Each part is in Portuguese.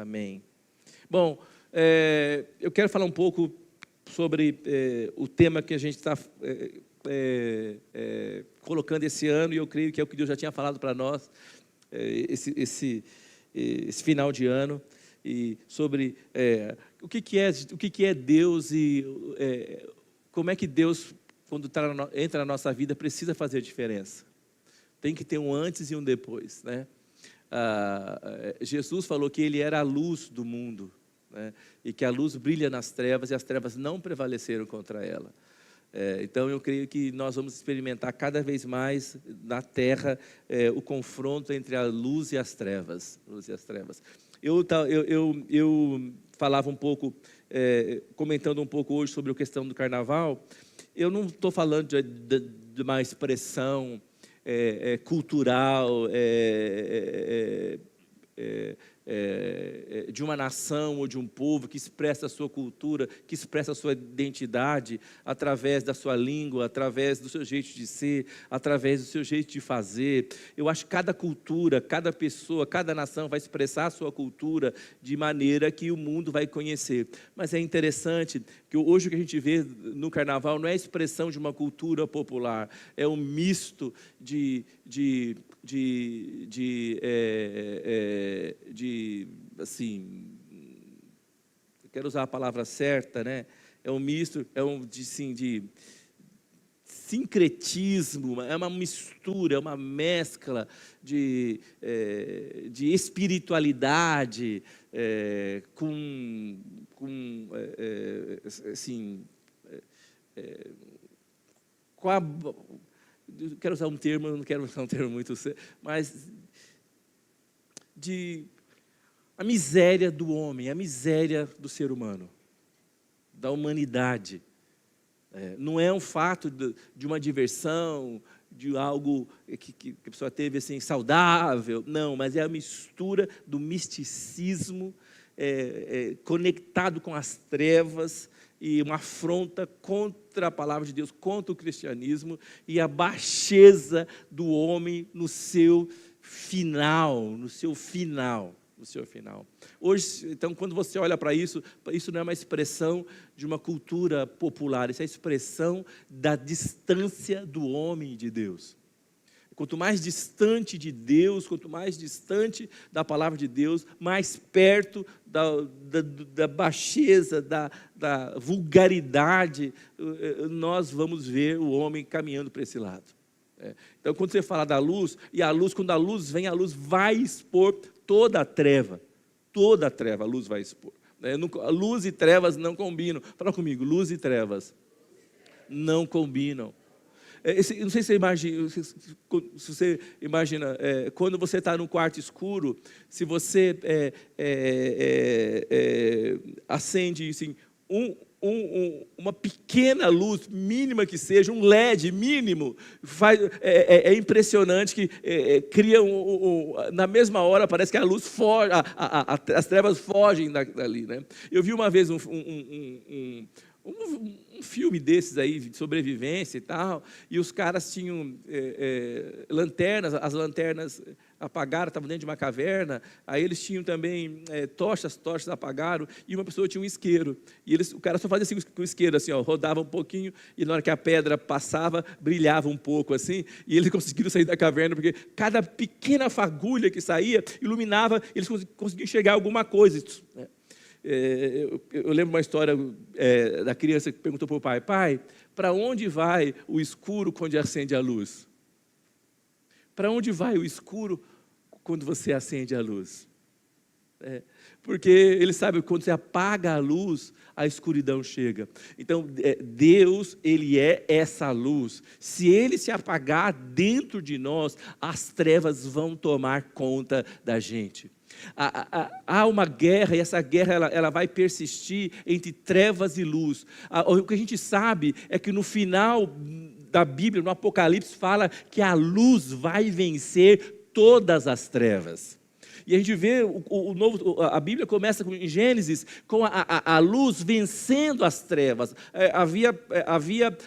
Amém. Bom, eu quero falar um pouco sobre o tema que a gente está colocando esse ano, e eu creio que é o que Deus já tinha falado para nós esse final de ano, e sobre o que é Deus e como é que Deus, quando entra na nossa vida, precisa fazer diferença. Tem que ter um antes e um depois, né? Jesus falou que Ele era a luz do mundo, né? E que a luz brilha nas trevas e as trevas não prevaleceram contra ela. Então eu creio que nós vamos experimentar cada vez mais na terra o confronto entre a luz e as trevas. Eu falava um pouco, comentando um pouco hoje sobre a questão do carnaval. Eu não estou falando de uma expressão cultural, de uma nação ou de um povo que expressa a sua cultura, que expressa a sua identidade através da sua língua, através do seu jeito de ser, através do seu jeito de fazer. Eu acho que cada cultura, cada pessoa, cada nação vai expressar a sua cultura de maneira que o mundo vai conhecer. Mas é interessante que hoje o que a gente vê no carnaval não é a expressão de uma cultura popular, é um misto assim, eu quero usar a palavra certa, né? É um misto, de sincretismo, é uma mistura, é uma mescla de espiritualidade quero usar um termo, não quero usar um termo muito, mas a miséria do homem, a miséria do ser humano, da humanidade. Não é um fato de uma diversão, de algo que a pessoa teve assim, saudável, não, mas é a mistura do misticismo conectado com as trevas, e uma afronta contra a palavra de Deus, contra o cristianismo, e a baixeza do homem no seu final. Hoje, então, quando você olha para isso não é uma expressão de uma cultura popular, isso é a expressão da distância do homem de Deus. Quanto mais distante de Deus, quanto mais distante da palavra de Deus, mais perto da baixeza, da vulgaridade, nós vamos ver o homem caminhando para esse lado. Então, quando você fala da luz, quando a luz vem, a luz vai expor toda a treva, a luz vai expor. Luz e trevas não combinam. Fala comigo, luz e trevas não combinam. Não sei se você imagina, quando você está num quarto escuro, se você acende assim, uma pequena luz, mínima que seja, um LED mínimo, é impressionante que cria na mesma hora, parece que a luz foge, as trevas fogem dali, né? Eu vi uma vez um filme desses aí, de sobrevivência e tal, e os caras tinham lanternas, as lanternas apagaram, estavam dentro de uma caverna, aí eles tinham também tochas apagaram, e uma pessoa tinha um isqueiro, e o cara só fazia assim com o isqueiro, assim, ó, rodava um pouquinho, e na hora que a pedra passava, brilhava um pouco, assim, e eles conseguiram sair da caverna, porque cada pequena fagulha que saía, iluminava, eles conseguiam enxergar alguma coisa, né? Eu lembro uma história da criança que perguntou para o pai: pai, para onde vai o escuro quando acende a luz? Para onde vai o escuro quando você acende a luz? Porque ele sabe que quando você apaga a luz, a escuridão chega. Então, Deus, Ele é essa luz. Se Ele se apagar dentro de nós, as trevas vão tomar conta da gente. Há uma guerra, e essa guerra ela vai persistir entre trevas e luz. O que a gente sabe é que no final da Bíblia, no Apocalipse, fala que a luz vai vencer todas as trevas. E a gente vê a Bíblia começa em Gênesis com a luz vencendo as trevas. Havia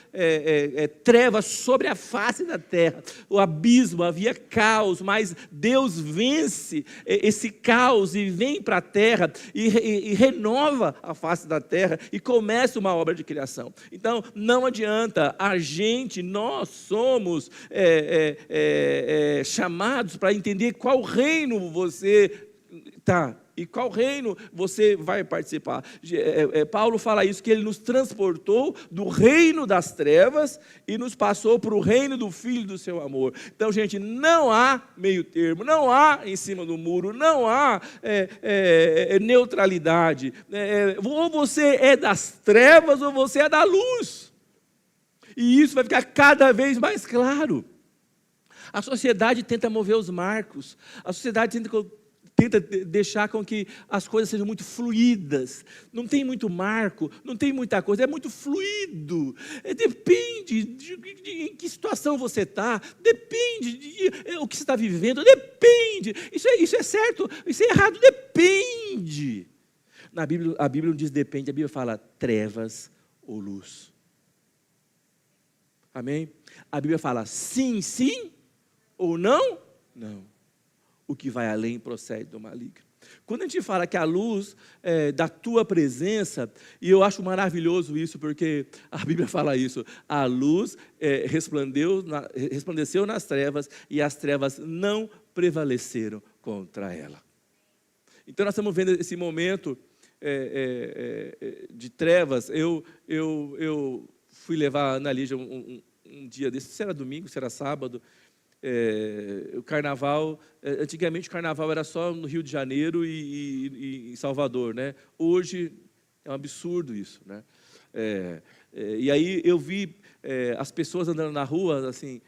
trevas sobre a face da terra, o abismo, havia caos, mas Deus vence esse caos e vem para a terra e renova a face da terra e começa uma obra de criação. Então, não adianta, nós somos chamados para entender qual reino você está e qual reino você vai participar. Paulo fala isso, que ele nos transportou do reino das trevas e nos passou para o reino do Filho do seu amor. Então, gente, não há meio termo, não há em cima do muro, não há neutralidade. Ou você é das trevas ou você é da luz. E isso vai ficar cada vez mais claro. A sociedade tenta mover os marcos, a sociedade tenta deixar com que as coisas sejam muito fluídas, não tem muito marco, não tem muita coisa, é muito fluido, depende de em que situação você está, depende de o que você está vivendo, depende, isso é certo, isso é errado, depende. A Bíblia não diz depende, a Bíblia fala trevas ou luz. Amém? A Bíblia fala sim, sim, ou não, não. O que vai além procede do maligno. Quando a gente fala que a luz da tua presença, e eu acho maravilhoso isso, porque a Bíblia fala isso, a luz resplandeceu nas trevas, e as trevas não prevaleceram contra ela. Então nós estamos vendo esse momento de trevas. Eu fui levar a Ana Lígia um dia desse, se era domingo, se era sábado, o carnaval, antigamente o carnaval era só no Rio de Janeiro e em Salvador, né? Hoje é um absurdo isso, né? E aí eu vi as pessoas andando na rua, assim,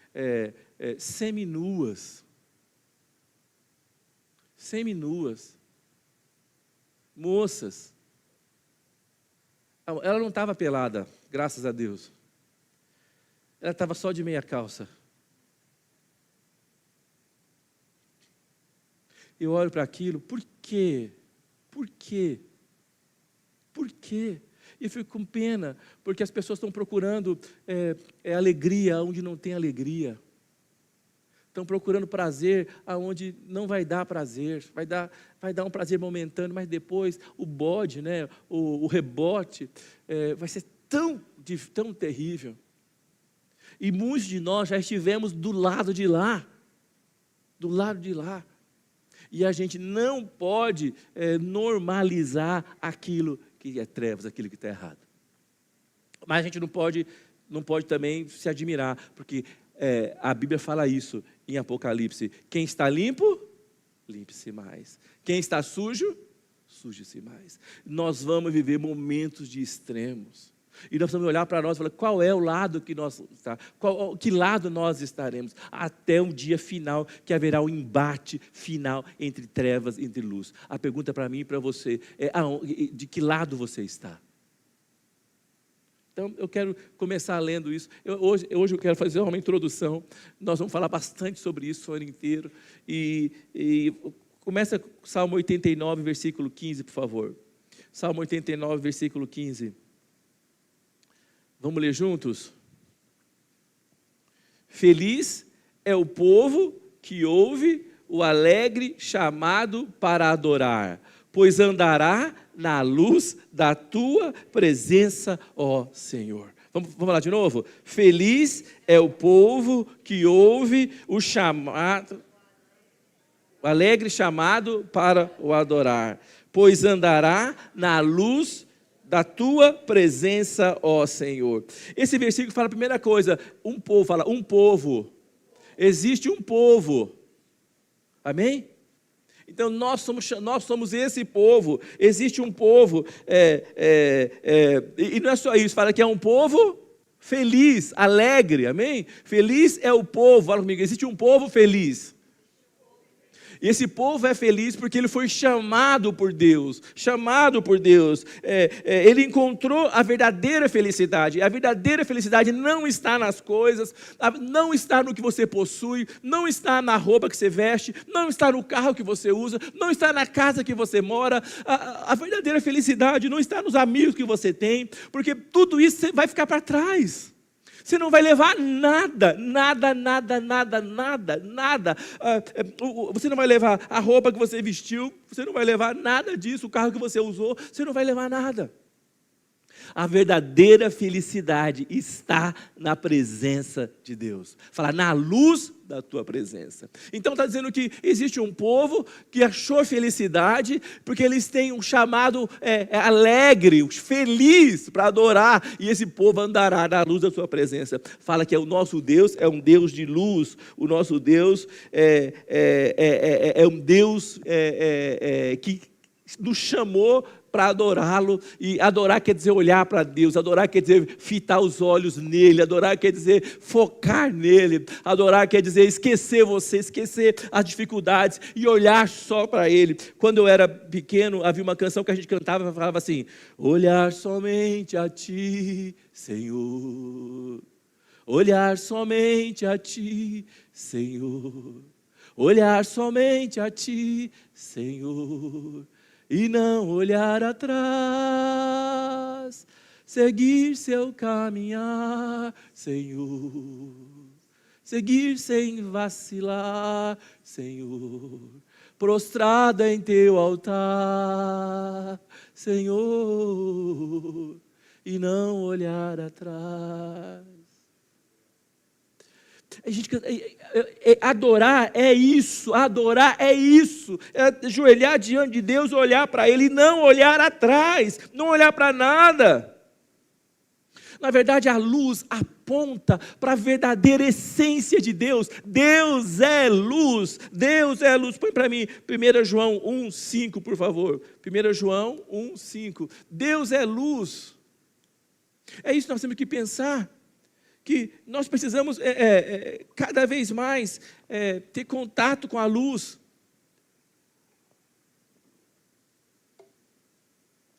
seminuas, moças. Ela não estava pelada, graças a Deus. Ela estava só de meia calça. Eu olho para aquilo, por quê? Por quê? Por quê? E eu fico com pena, porque as pessoas estão procurando alegria onde não tem alegria. Estão procurando prazer aonde não vai dar prazer, vai dar um prazer momentâneo, mas depois o bode, né, o rebote, vai ser tão terrível. E muitos de nós já estivemos do lado de lá. E a gente não pode normalizar aquilo que é trevas, aquilo que está errado. Mas a gente não pode também se admirar, porque a Bíblia fala isso em Apocalipse. Quem está limpo, limpe-se mais. Quem está sujo, suje-se mais. Nós vamos viver momentos de extremos. E nós vamos olhar para nós e falar, qual é o lado que nós está? Que lado nós estaremos? Até um dia final, que haverá um embate final entre trevas e entre luz. A pergunta para mim e para você é, de que lado você está? Então, eu quero começar lendo isso. Hoje eu quero fazer uma introdução. Nós vamos falar bastante sobre isso o ano inteiro. E começa com Salmo 89, versículo 15, por favor. Salmo 89, versículo 15. Vamos ler juntos? Feliz é o povo que ouve o alegre chamado para adorar, pois andará na luz da tua presença, ó Senhor. Vamos lá de novo? Feliz é o povo que ouve o alegre chamado para o adorar, pois andará na luz da tua presença, ó Senhor. Esse versículo fala a primeira coisa, um povo. Existe um povo. Amém? Então nós somos esse povo. Existe um povo. E não é só isso, fala que é um povo feliz, alegre. Amém? Feliz é o povo. Fala comigo, existe um povo feliz. E esse povo é feliz porque ele foi chamado por Deus, chamado por Deus. Ele encontrou a verdadeira felicidade. A verdadeira felicidade não está nas coisas, não está no que você possui, não está na roupa que você veste, não está no carro que você usa, não está na casa que você mora. A verdadeira felicidade não está nos amigos que você tem, porque tudo isso vai ficar para trás. Você não vai levar nada. Você não vai levar a roupa que você vestiu, você não vai levar nada disso, o carro que você usou, você não vai levar nada. A verdadeira felicidade está na presença de Deus. Fala, na luz da tua presença. Então está dizendo que existe um povo que achou felicidade, porque eles têm um chamado alegre, feliz para adorar, e esse povo andará na luz da sua presença. Fala que o nosso Deus é um Deus de luz, o nosso Deus é um Deus que nos chamou para adorá-lo, e adorar quer dizer olhar para Deus, adorar quer dizer fitar os olhos nele, adorar quer dizer focar nele, adorar quer dizer esquecer você, esquecer as dificuldades e olhar só para ele. Quando eu era pequeno, havia uma canção que a gente cantava e falava assim: olhar somente a ti, Senhor, olhar somente a ti, Senhor, olhar somente a ti, Senhor, e não olhar atrás, seguir seu caminhar, Senhor, seguir sem vacilar, Senhor, prostrada em teu altar, Senhor, e não olhar atrás. Adorar é isso, é ajoelhar diante de Deus, olhar para Ele e não olhar atrás, não olhar para nada. Na verdade, a luz aponta para a verdadeira essência de Deus. Deus é luz, Deus é luz. Põe para mim 1 João 1,5, por favor. 1 João 1,5. Deus é luz. É isso que nós temos que pensar. Que nós precisamos cada vez mais ter contato com a luz.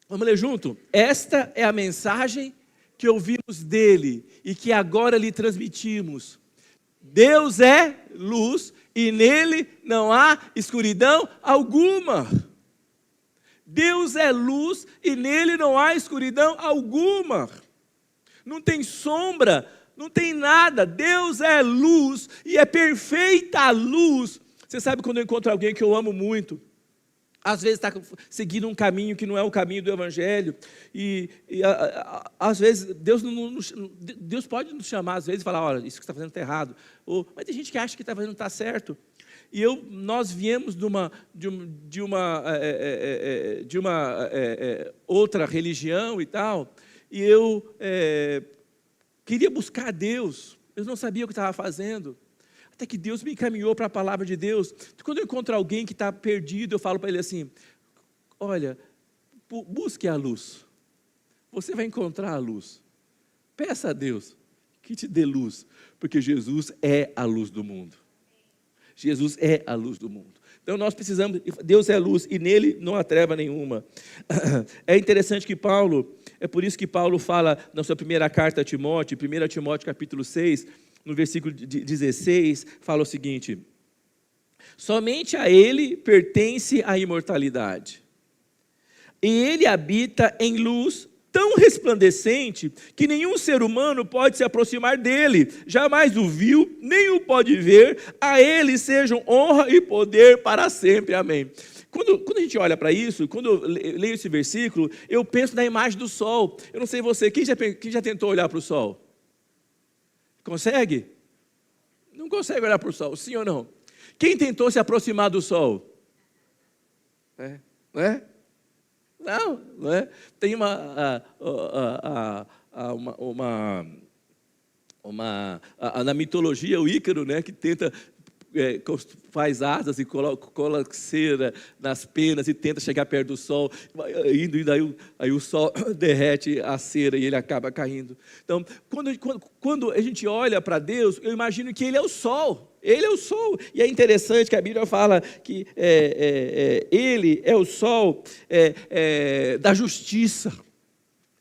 Vamos ler junto? Esta é a mensagem que ouvimos dele e que agora lhe transmitimos. Deus é luz e nele não há escuridão alguma. Deus é luz e nele não há escuridão alguma. Não tem sombra, não tem nada. Deus é luz e é perfeita a luz. Você sabe quando eu encontro alguém que eu amo muito, às vezes está seguindo um caminho que não é o caminho do Evangelho, e às vezes Deus pode nos chamar às vezes e falar: olha, isso que você está fazendo está errado. Mas tem gente que acha que está fazendo está certo. E nós viemos de uma outra religião e tal, e eu queria buscar a Deus, eu não sabia o que estava fazendo, até que Deus me encaminhou para a palavra de Deus. Quando eu encontro alguém que está perdido, eu falo para ele assim: olha, busque a luz, você vai encontrar a luz, peça a Deus que te dê luz, porque Jesus é a luz do mundo. Jesus é a luz do mundo. Então nós precisamos, Deus é luz e nele não há treva nenhuma. É interessante que é por isso que Paulo fala na sua primeira carta a Timóteo, 1 Timóteo capítulo 6, no versículo 16, fala o seguinte: somente a ele pertence a imortalidade, e ele habita em luz tão resplandecente que nenhum ser humano pode se aproximar dele, jamais o viu, nem o pode ver, a ele sejam honra e poder para sempre, amém. Quando a gente olha para isso, quando eu leio esse versículo, eu penso na imagem do sol. Eu não sei você, quem já tentou olhar para o sol? Consegue? Não consegue olhar para o sol, sim ou não? Quem tentou se aproximar do sol? Não é? Não é? Tem na mitologia o Ícaro, né, que tenta faz asas e cola cera nas penas e tenta chegar perto do sol, aí o sol derrete a cera e ele acaba caindo. Então, quando a gente olha para Deus, eu imagino que Ele é o sol. Ele é o sol, e é interessante que a Bíblia fala que Ele é o sol da justiça.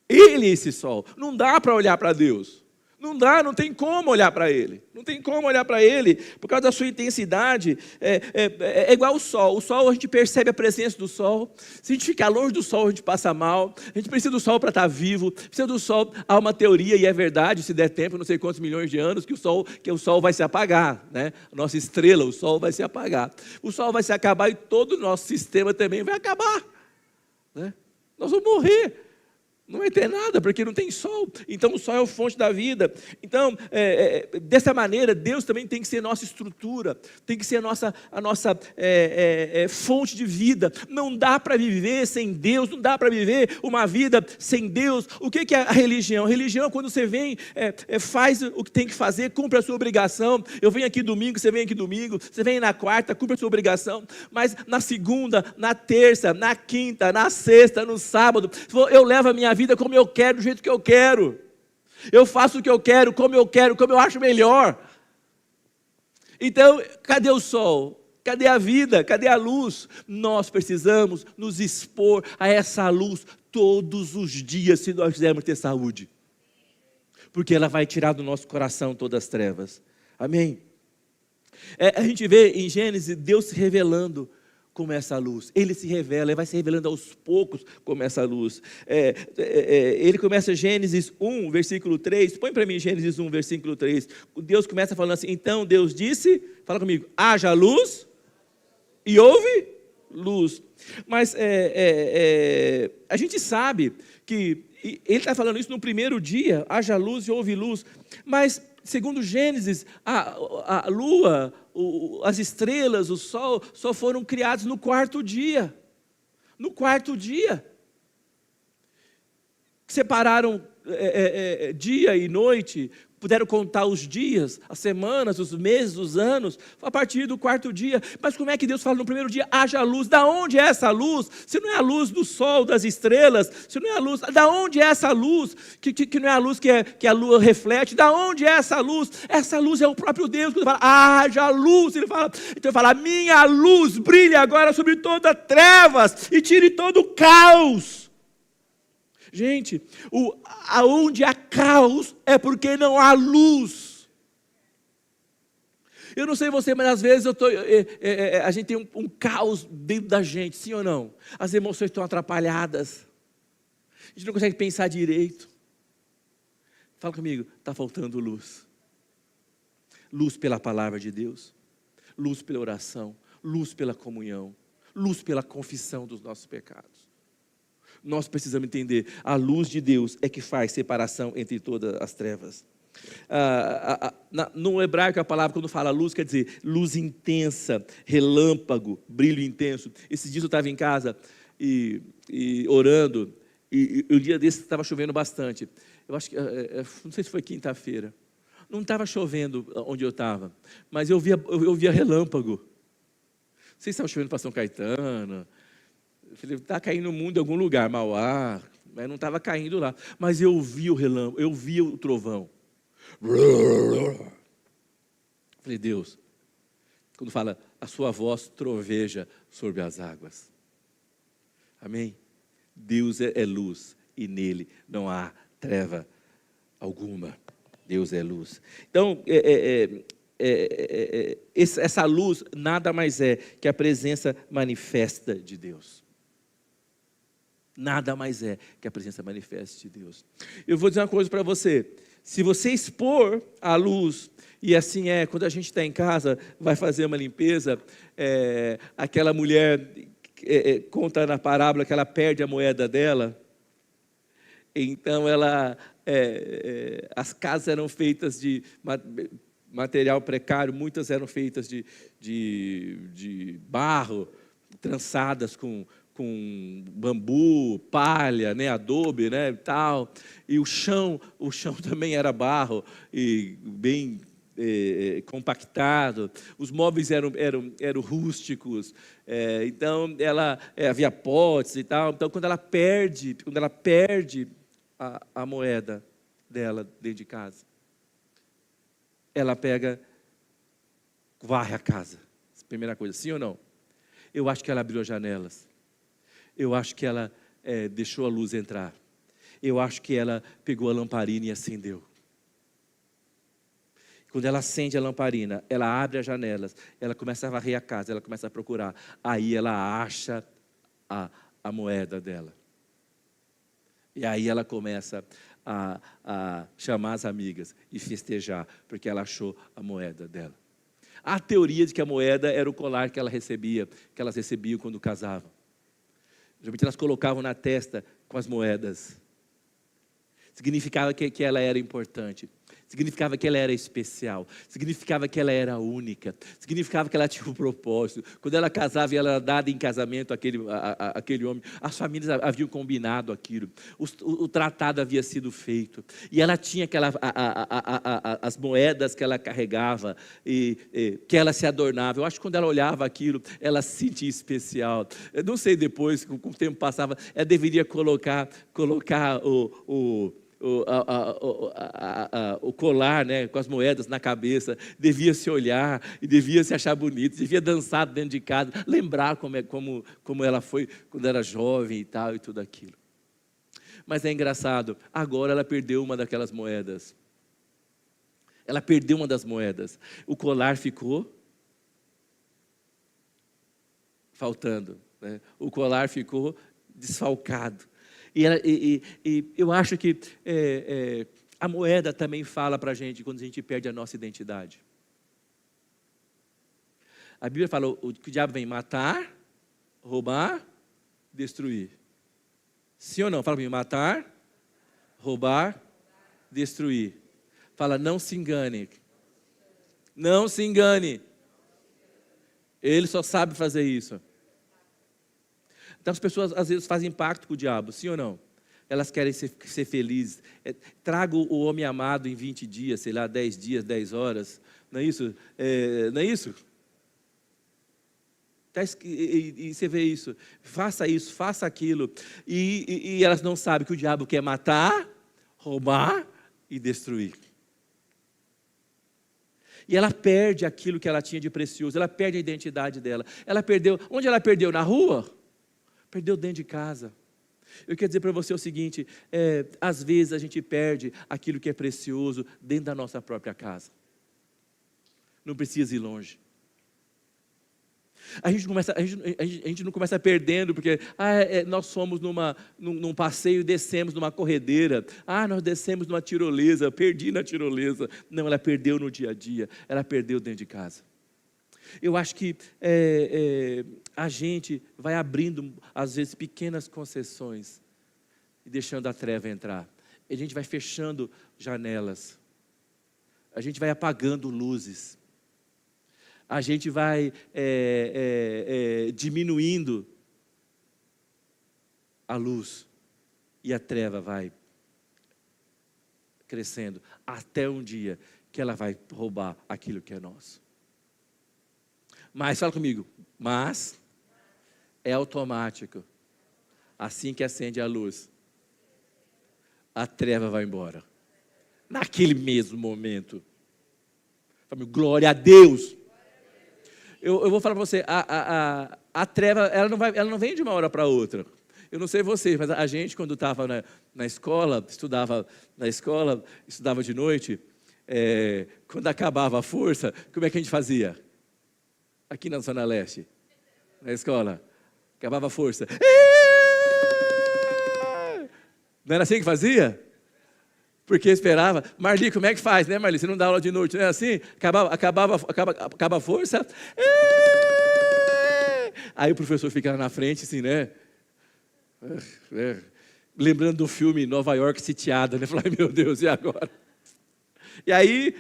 Ele é esse sol. Não dá para olhar para Deus. Não dá, não tem como olhar para Ele. Não tem como olhar para Ele, por causa da sua intensidade. É igual o sol. O sol, a gente percebe a presença do sol. Se a gente ficar longe do sol, a gente passa mal. A gente precisa do sol para estar vivo. Precisa do sol. Há uma teoria, e é verdade, se der tempo, não sei quantos milhões de anos, que o sol vai se apagar, né? A nossa estrela, o sol vai se apagar. O sol vai se acabar e todo o nosso sistema também vai acabar, né? Nós vamos morrer. Não vai ter nada, porque não tem sol. Então o sol é a fonte da vida. Então, dessa maneira, Deus também tem que ser nossa estrutura, tem que ser a nossa fonte de vida. Não dá para viver sem Deus, não dá para viver uma vida sem Deus. O que é a religião? A religião é quando você vem, faz o que tem que fazer, cumpre a sua obrigação. Eu venho aqui domingo, você vem aqui domingo, você vem na quarta, cumpre a sua obrigação. Mas na segunda, na terça, na quinta, na sexta, no sábado, eu levo a minha vida como eu quero, do jeito que eu quero. Eu faço o que eu quero, como eu acho melhor. Então, cadê o sol? Cadê a vida? Cadê a luz? Nós precisamos nos expor a essa luz todos os dias, se nós quisermos ter saúde. Porque ela vai tirar do nosso coração todas as trevas. Amém? A gente vê em Gênesis Deus se revelando como essa luz. Ele se revela, ele vai se revelando aos poucos como essa luz. Ele começa Gênesis 1, versículo 3. Põe para mim Gênesis 1, versículo 3. Deus começa falando assim: então Deus disse, fala comigo, haja luz e houve luz. Mas a gente sabe que ele está falando isso no primeiro dia, haja luz e houve luz. Mas, segundo Gênesis, a lua, as estrelas, o sol, só foram criados no quarto dia. No quarto dia. Separaram dia e noite, puderam contar os dias, as semanas, os meses, os anos, a partir do quarto dia. Mas como é que Deus fala no primeiro dia, haja luz? Da onde é essa luz? Se não é a luz do sol, das estrelas, se não é a luz, da onde é essa luz? Que não é a luz que a lua reflete, da onde é essa luz? Essa luz é o próprio Deus. Quando ele fala, haja luz, então ele fala, minha luz brilha agora sobre todas as trevas e tire todo o caos. Gente, aonde há caos é porque não há luz. Eu não sei você, mas às vezes a gente tem um caos dentro da gente, sim ou não? As emoções estão atrapalhadas. A gente não consegue pensar direito. Fala comigo, está faltando luz. Luz pela palavra de Deus. Luz pela oração. Luz pela comunhão. Luz pela confissão dos nossos pecados. Nós precisamos entender, a luz de Deus é que faz separação entre todas as trevas. No hebraico a palavra quando fala luz quer dizer luz intensa, relâmpago, brilho intenso. Esses dias eu estava em casa e orando, e um dia desse estava chovendo bastante. Eu acho que, não sei se foi quinta-feira, não estava chovendo onde eu estava, mas eu via relâmpago. Não sei se estava chovendo para São Caetano. Eu falei, está caindo no mundo em algum lugar, Mauá, mas não estava caindo lá. Mas eu vi o relâmpago, eu vi o trovão. Falei, Deus, quando fala, a sua voz troveja sobre as águas. Amém? Deus é luz e nele não há treva alguma. Deus é luz. Então, essa luz nada mais é que a presença manifesta de Deus. Nada mais é que a presença manifesta de Deus. Eu vou dizer uma coisa para você. Se você expor a luz, e assim quando a gente está em casa, vai fazer uma limpeza, aquela mulher conta na parábola que ela perde a moeda dela, então as casas eram feitas de material precário, muitas eram feitas de barro, trançadas com bambu, palha, né, adobe, né, tal, e o chão também era barro, e bem compactado, os móveis eram rústicos, então havia potes e tal. Então, quando ela perde a moeda dela dentro de casa, ela varre a casa. Primeira coisa, sim ou não? Eu acho que ela abriu as janelas. Eu acho que ela deixou a luz entrar. Eu acho que ela pegou a lamparina e acendeu. Quando ela acende a lamparina, ela abre as janelas, ela começa a varrer a casa, ela começa a procurar. Aí ela acha a moeda dela. E aí ela começa a chamar as amigas e festejar, porque ela achou a moeda dela. Há a teoria de que a moeda era o colar que elas recebiam quando casavam. Geralmente elas colocavam na testa com as moedas. Significava que ela era importante. Significava que ela era especial. Significava que ela era única. Significava que ela tinha um propósito. Quando ela casava e ela era dada em casamento àquele homem, as famílias haviam combinado aquilo. O tratado havia sido feito. E ela tinha as moedas que ela carregava e que ela se adornava. Eu acho que quando ela olhava aquilo, ela se sentia especial. Eu não sei depois, com o tempo passava, ela deveria colocar o colar, né, com as moedas na cabeça, devia se olhar e devia se achar bonito, devia dançar dentro de casa, lembrar como ela foi quando era jovem e tal, e tudo aquilo. Mas é engraçado, agora ela perdeu uma daquelas moedas. Ela perdeu uma das moedas. O colar ficou faltando, né? O colar ficou desfalcado. E eu acho que a moeda também fala para a gente quando a gente perde a nossa identidade. A Bíblia fala que o diabo vem matar, roubar, destruir. Sim ou não? Fala para mim, matar, roubar, destruir. Fala, não se engane. Não se engane. Ele só sabe fazer isso. Então as pessoas às vezes fazem pacto com o diabo, sim ou não? Elas querem ser felizes. Traga o homem amado em 20 dias, sei lá, 10 dias, 10 horas. Não é isso? Não é isso? E você vê isso. Faça isso, faça aquilo. E elas não sabem que o diabo quer matar, roubar e destruir. E ela perde aquilo que ela tinha de precioso. Ela perde a identidade dela. Ela perdeu. Onde ela perdeu? Na rua? Perdeu dentro de casa. Eu quero dizer para você o seguinte, às vezes a gente perde aquilo que é precioso dentro da nossa própria casa. Não precisa ir longe. A gente não começa perdendo, porque nós fomos num passeio e descemos numa corredeira. Nós descemos numa tirolesa, perdi na tirolesa. Não, ela perdeu no dia a dia, ela perdeu dentro de casa. Eu acho que a gente vai abrindo, às vezes, pequenas concessões e deixando a treva entrar. A gente vai fechando janelas. A gente vai apagando luzes. A gente vai diminuindo a luz. E a treva vai crescendo. Até um dia que ela vai roubar aquilo que é nosso. Mas, fala comigo, mas é automático. Assim que acende a luz, a treva vai embora. Naquele mesmo momento. Fala, glória a Deus. Eu vou falar para você, a treva, ela não vem de uma hora para outra. Eu não sei vocês, mas a gente, quando estava na escola, estudava de noite, quando acabava a força, como é que a gente fazia? Aqui na Zona Leste, na escola, acabava a força. Não era assim que fazia? Porque esperava. Marli, como é que faz, né, Marli? Você não dá aula de noite, não é assim? Acaba a força. Aí o professor fica lá na frente, assim, né? Lembrando do filme Nova York sitiada, né? Falei, meu Deus, e agora? E aí,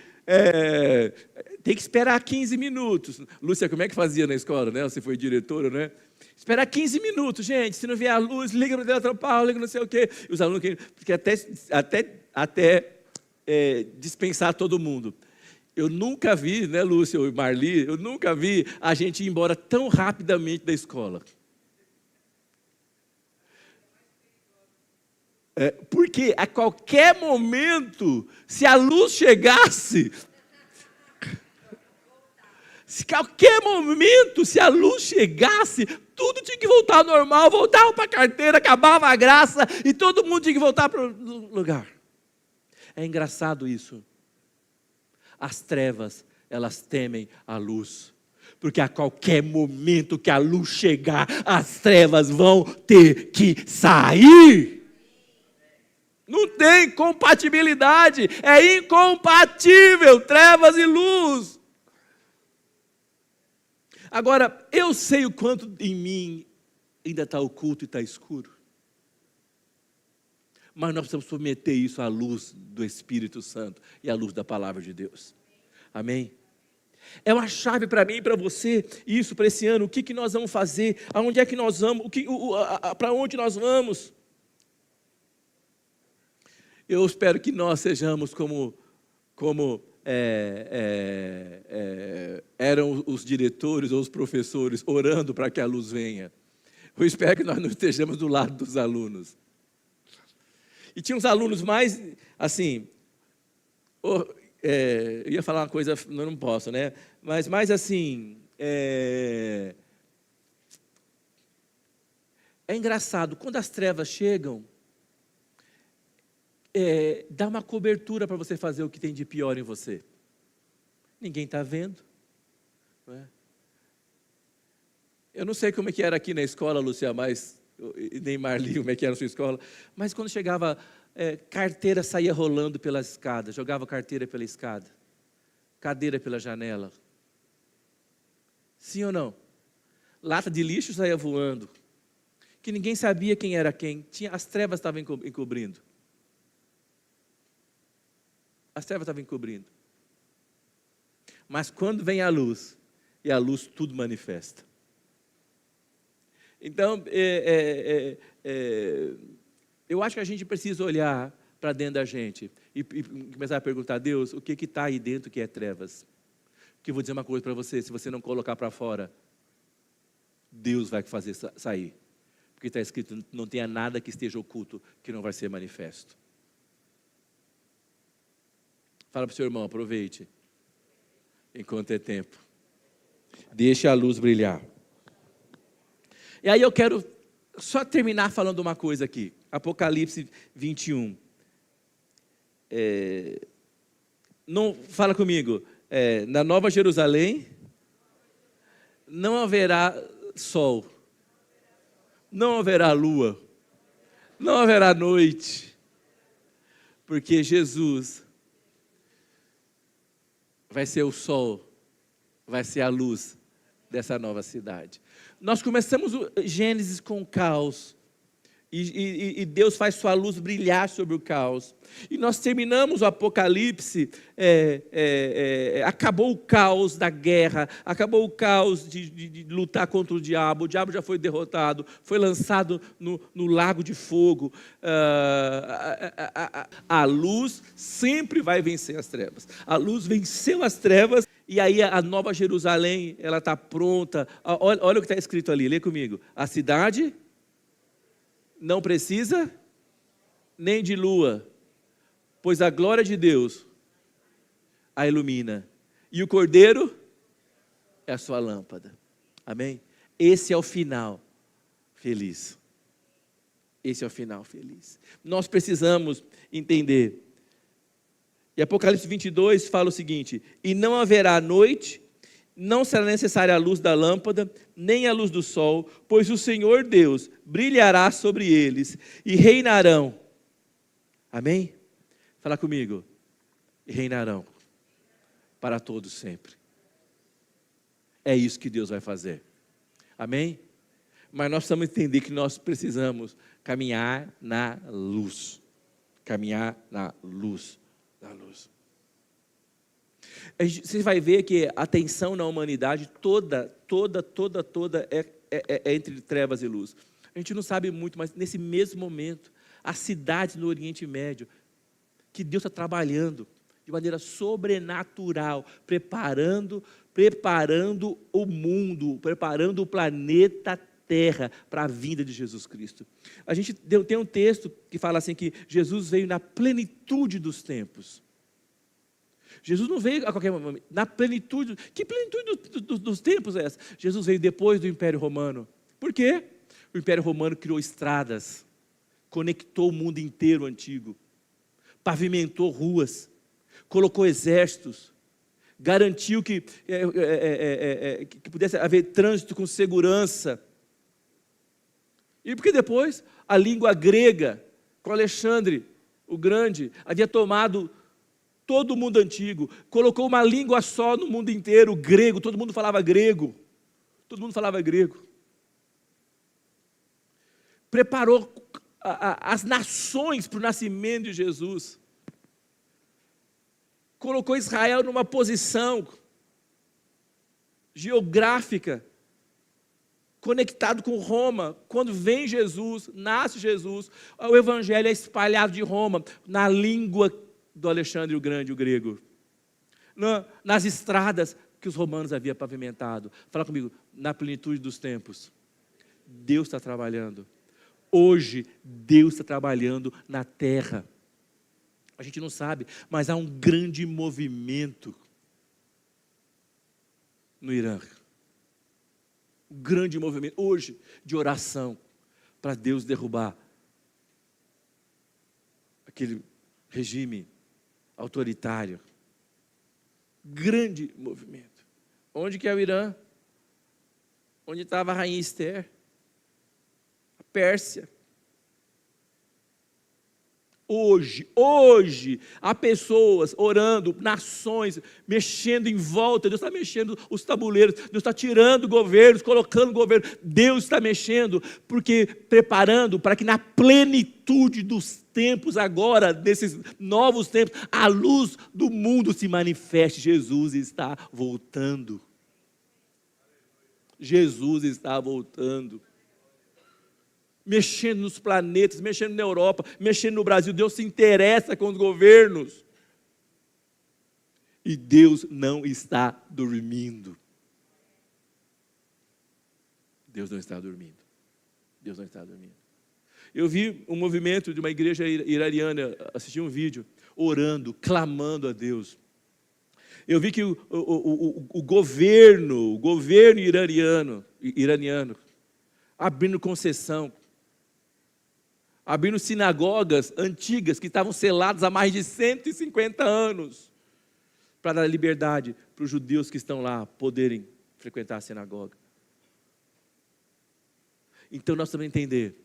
tem que esperar 15 minutos. Lúcia, como é que fazia na escola, né? Você foi diretora, né? Esperar 15 minutos, gente. Se não vier a luz, liga no Eletropaulo, liga não sei o quê. E os alunos querem, porque até dispensar todo mundo. Eu nunca vi, né, Lúcia e Marli, eu nunca vi a gente ir embora tão rapidamente da escola. Porque a qualquer momento, se a luz chegasse, se qualquer momento, se a luz chegasse, tudo tinha que voltar ao normal, voltava para a carteira, acabava a graça e todo mundo tinha que voltar para o lugar. É engraçado isso. As trevas, elas temem a luz. Porque a qualquer momento que a luz chegar, as trevas vão ter que sair. Não tem compatibilidade, é incompatível, trevas e luz. Agora, eu sei o quanto em mim ainda está oculto e está escuro. Mas nós precisamos submeter isso à luz do Espírito Santo e à luz da palavra de Deus. Amém? É uma chave para mim e para você, isso para esse ano, o que nós vamos fazer, aonde é que nós vamos, para onde nós vamos. Eu espero que nós sejamos como eram os diretores ou os professores orando para que a luz venha. Eu espero que nós não estejamos do lado dos alunos. E tinha uns alunos mais, assim, eu ia falar uma coisa, não posso, né? Mas mais assim, é engraçado, quando as trevas chegam, dá uma cobertura para você fazer o que tem de pior em você. Ninguém está vendo. Não é? Eu não sei como é que era aqui na escola, Lúcia, mas, nem Marli, como é que era na sua escola, mas quando chegava, carteira saía rolando pelas escadas, jogava carteira pela escada, cadeira pela janela. Sim ou não? Lata de lixo saía voando, que ninguém sabia quem era quem, as trevas estavam encobrindo. As trevas estavam encobrindo. Mas quando vem a luz, e a luz tudo manifesta. Então, eu acho que a gente precisa olhar para dentro da gente e começar a perguntar a Deus, o que está aí dentro que é trevas? Porque eu vou dizer uma coisa para você, se você não colocar para fora, Deus vai fazer sair. Porque está escrito, não tenha nada que esteja oculto que não vai ser manifesto. Fala para o seu irmão, aproveite, enquanto é tempo. Deixe a luz brilhar. E aí eu quero só terminar falando uma coisa aqui. Apocalipse 21. Não, fala comigo. Na Nova Jerusalém, não haverá sol. Não haverá lua. Não haverá noite. Porque Jesus vai ser o sol, vai ser a luz dessa nova cidade. Nós começamos o Gênesis com o caos, e Deus faz sua luz brilhar sobre o caos. E nós terminamos o Apocalipse, acabou o caos da guerra, acabou o caos de lutar contra o diabo já foi derrotado, foi lançado no lago de fogo. A luz sempre vai vencer as trevas. A luz venceu as trevas, e aí a Nova Jerusalém, ela está pronta. Olha o que está escrito ali, lê comigo. A cidade não precisa nem de lua, pois a glória de Deus a ilumina, e o Cordeiro é a sua lâmpada. Amém? Esse é o final feliz. Esse é o final feliz. Nós precisamos entender. E Apocalipse 22 fala o seguinte: e não haverá noite, não será necessária a luz da lâmpada, nem a luz do sol, pois o Senhor Deus brilhará sobre eles e reinarão. Amém? Fala comigo. E reinarão para todos sempre. É isso que Deus vai fazer. Amém? Mas nós precisamos entender que nós precisamos caminhar na luz. Caminhar na luz. Na luz. Você vai ver que a tensão na humanidade toda é entre trevas e luz. A gente não sabe muito, mas nesse mesmo momento, as cidades no Oriente Médio, que Deus está trabalhando, de maneira sobrenatural, preparando o mundo, preparando o planeta Terra para a vinda de Jesus Cristo. A gente tem um texto que fala assim que Jesus veio na plenitude dos tempos. Jesus não veio a qualquer momento, na plenitude. Que plenitude dos tempos é essa? Jesus veio depois do Império Romano. Por quê? O Império Romano criou estradas, conectou o mundo inteiro antigo, pavimentou ruas, colocou exércitos, garantiu que pudesse haver trânsito com segurança. E porque depois a língua grega, com Alexandre o Grande, havia tomado todo o mundo antigo, colocou uma língua só no mundo inteiro, o grego, todo mundo falava grego. Todo mundo falava grego. Preparou as nações para o nascimento de Jesus. Colocou Israel numa posição geográfica, conectado com Roma. Quando vem Jesus, nasce Jesus, o evangelho é espalhado de Roma, na língua do Alexandre o Grande, o grego. Nas estradas que os romanos haviam pavimentado. Fala comigo, na plenitude dos tempos. Deus está trabalhando. Hoje, Deus está trabalhando na terra. A gente não sabe, mas há um grande movimento no Irã. Um grande movimento, hoje, de oração, para Deus derrubar aquele regime autoritário. Grande movimento. Onde que é o Irã? Onde estava a rainha Esther? A Pérsia. Hoje, há pessoas orando, nações, mexendo em volta, Deus está mexendo os tabuleiros, Deus está tirando governos, colocando governos, Deus está mexendo, porque preparando para que na plenitude dos tempos agora, nesses novos tempos, a luz do mundo se manifeste. Jesus está voltando. Jesus está voltando. Mexendo nos planetas, mexendo na Europa, mexendo no Brasil. Deus se interessa com os governos. E Deus não está dormindo. Deus não está dormindo. Deus não está dormindo. Eu vi um movimento de uma igreja iraniana, assisti um vídeo, orando, clamando a Deus. Eu vi que o governo iraniano, abrindo concessão, abrindo sinagogas antigas que estavam seladas há mais de 150 anos, para dar liberdade para os judeus que estão lá poderem frequentar a sinagoga. Então nós temos que entender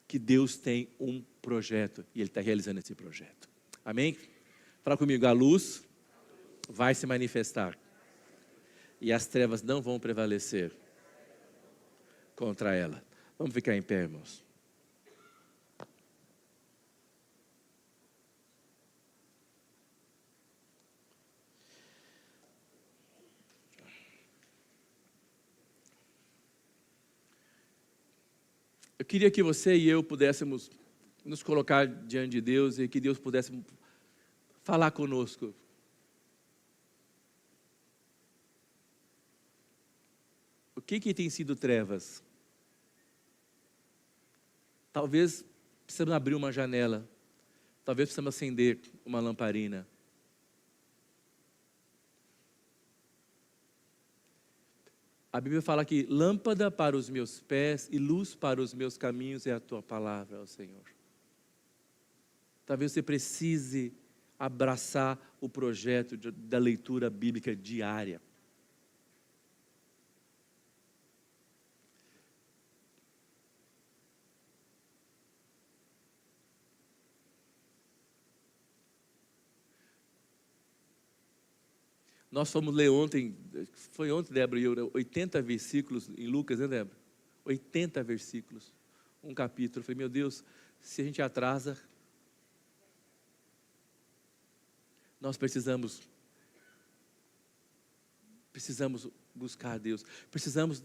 que Deus tem um projeto e Ele está realizando esse projeto. Amém? Fala comigo, a luz vai se manifestar e as trevas não vão prevalecer contra ela. Vamos ficar em pé, irmãos. Eu queria que você e eu pudéssemos nos colocar diante de Deus e que Deus pudesse falar conosco. O que tem sido trevas? Talvez precisamos abrir uma janela. Talvez precisamos acender uma lamparina. A Bíblia fala que lâmpada para os meus pés e luz para os meus caminhos é a tua palavra, ó Senhor. Talvez você precise abraçar o projeto da leitura bíblica diária. Nós fomos ler ontem, foi ontem, Débora, 80 versículos em Lucas, né, Débora? 80 versículos, um capítulo. Eu falei, meu Deus, se a gente atrasa, nós precisamos buscar a Deus, precisamos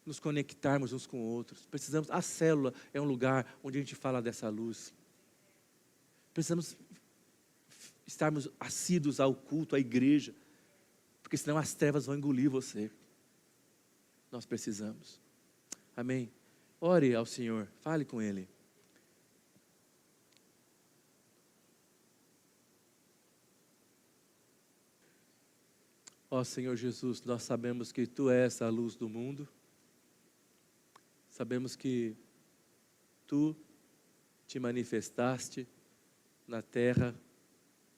nos conectarmos uns com outros, a célula é um lugar onde a gente fala dessa luz, precisamos estarmos assíduos ao culto, à igreja, porque senão as trevas vão engolir você. Nós precisamos. Amém? Ore ao Senhor, fale com Ele. Ó Senhor Jesus, nós sabemos que Tu és a luz do mundo, sabemos que Tu te manifestaste na terra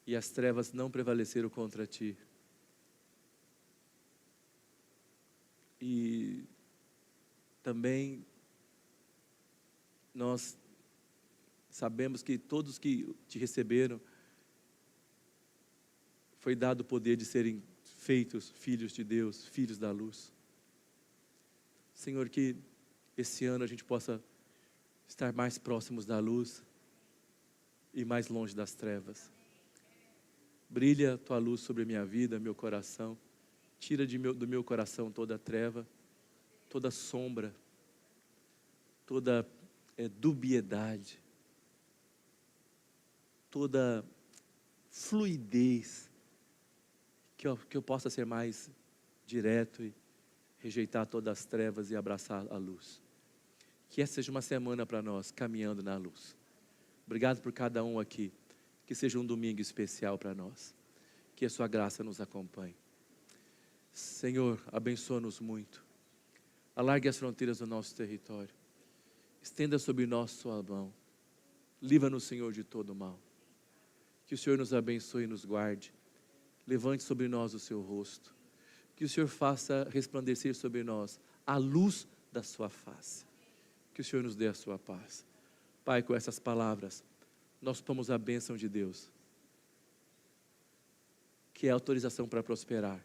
e as trevas não prevaleceram contra Ti. E também nós sabemos que todos que Te receberam, foi dado o poder de serem feitos filhos de Deus, filhos da luz. Senhor, que esse ano a gente possa estar mais próximos da luz e mais longe das trevas. Brilha Tua luz sobre a minha vida, meu coração. Tira do meu coração toda treva, toda sombra, toda dubiedade, toda fluidez, que eu possa ser mais direto e rejeitar todas as trevas e abraçar a luz. Que essa seja uma semana para nós, caminhando na luz. Obrigado por cada um aqui. Que seja um domingo especial para nós. Que a Sua graça nos acompanhe. Senhor, abençoa-nos muito. Alargue as fronteiras do nosso território. Estenda sobre nós Sua mão. Livra-nos, Senhor, de todo mal. Que o Senhor nos abençoe e nos guarde. Levante sobre nós o Seu rosto. Que o Senhor faça resplandecer sobre nós a luz da Sua face. Que o Senhor nos dê a Sua paz. Pai, com essas palavras, nós tomamos a bênção de Deus, que é a autorização para prosperar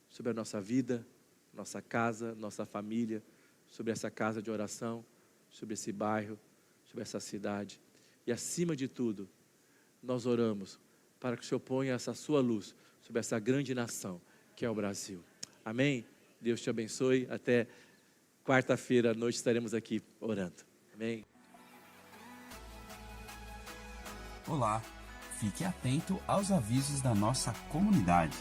sobre a nossa vida, nossa casa, nossa família, sobre essa casa de oração, sobre esse bairro, sobre essa cidade. E acima de tudo, nós oramos para que o Senhor ponha essa Sua luz sobre essa grande nação que é o Brasil. Amém? Deus te abençoe. Até quarta-feira à noite estaremos aqui orando. Amém? Olá, fique atento aos avisos da nossa comunidade.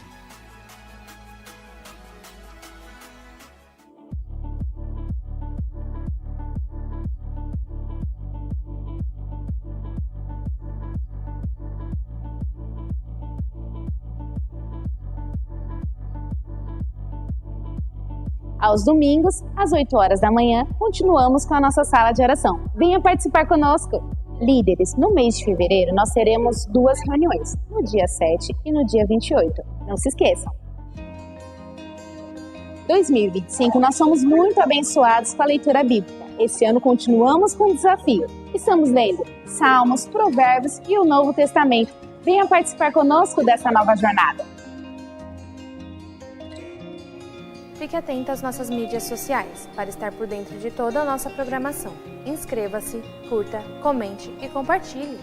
Aos domingos, às 8 horas da manhã, continuamos com a nossa sala de oração. Venha participar conosco! Líderes, no mês de fevereiro nós teremos 2 reuniões, no dia 7 e no dia 28. Não se esqueçam! 2025 nós somos muito abençoados com a leitura bíblica. Esse ano continuamos com o desafio. Estamos lendo Salmos, Provérbios e o Novo Testamento. Venha participar conosco dessa nova jornada! Fique atento às nossas mídias sociais para estar por dentro de toda a nossa programação. Inscreva-se, curta, comente e compartilhe.